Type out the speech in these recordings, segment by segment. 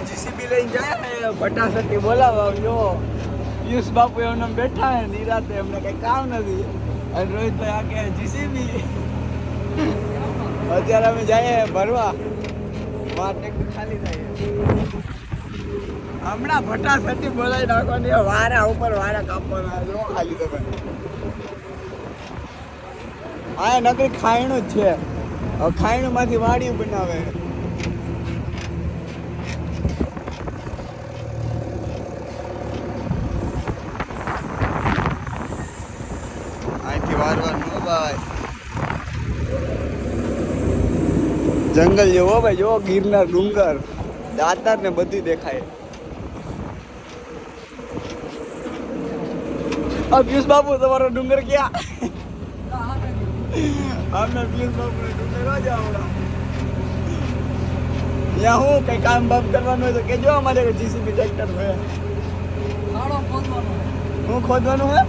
JCB લઈને જાય ને ફટાફટી બોલાવા જો પિયુષ બાપુ એમને બેઠા હે નિરાતે એમને કઈ કામ નથી અને રોહિતભાઈ આ કે જીસીબી અત્યારે અમે જઈએ ભરવા માટે ખાલી થાય હમણાં ફટાફટી બોલાવી નાખવાની વારા ઉપર વારા કાપવાના જો ખાલી તમે આ નકરી ખાયણું જ છે હવે ખાયણું માંથી વાડી બનાવે વારવાનું ભાઈ જંગલ જેવો ભાઈ જો ગિરનાર ડુંગર દાતાર ને બધું દેખાય પિયુષ બાપુ તમારો ડુંગર ક્યાં આમને પિયુષ બાપુ ને ડુંગર જ આવડા ત્યાં હું કઈ કામ બામ કરવાનું હોય તો કેજો અમારે જીસીબી ટ્રેક્ટર છે હું ખોદવાનું હે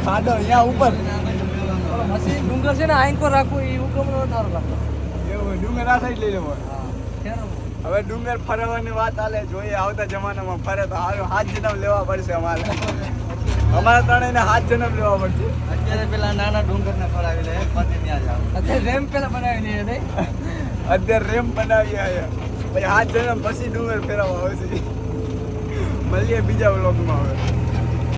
ખાડો અહીંયા ઉપર મશીન ડુંગર છે ને આંકો રાખવું એ હુકમનો તારો રાખો એવું ડુંગર આ સાઈડ લઈ લેવો હવે ડુંગર ફરવાની વાત હાલે જોઈએ આવતા જમાનામાં ફરે તો હાથ જન્મ લેવા પડશે અમારા ત્રણેયને હાથ જન્મ લેવા પડશે અત્યારે પેલા નાના ડુંગરને ફરાવી લે પછી ત્યાં જાવ અત્યારે રેમ પેલા બનાવી લઈએ નહીં અત્યારે રેમ બનાવી આવ્યા પછી હાથ જન્મ પછી ડુંગર ફેરવવા આવશે મળીએ બીજા વ્લોગમાં હવે